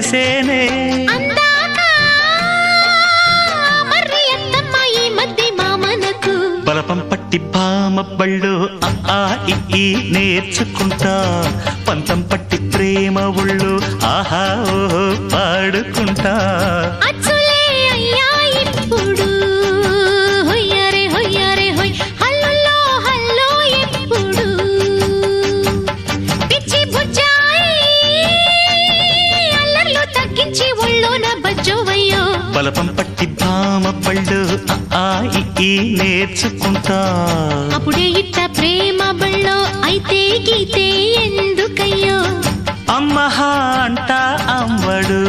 తెలిసేనే బలపం పట్టి భామ బళ్ళు ఆ ఈ నేర్చుకుంటా పంతం పట్టి ప్రేమ ఒళ్ళు ఆహా ఓహో పాడుకుంటా బలపం పట్టి భామ పళ్ళు ఆ ఈ నేర్చుకుంటా అప్పుడే ఇట్ట ప్రేమ బళ్ళో అయితే గీతే ఎందుకయ్యో అమ్మహా అంట అమ్మడు.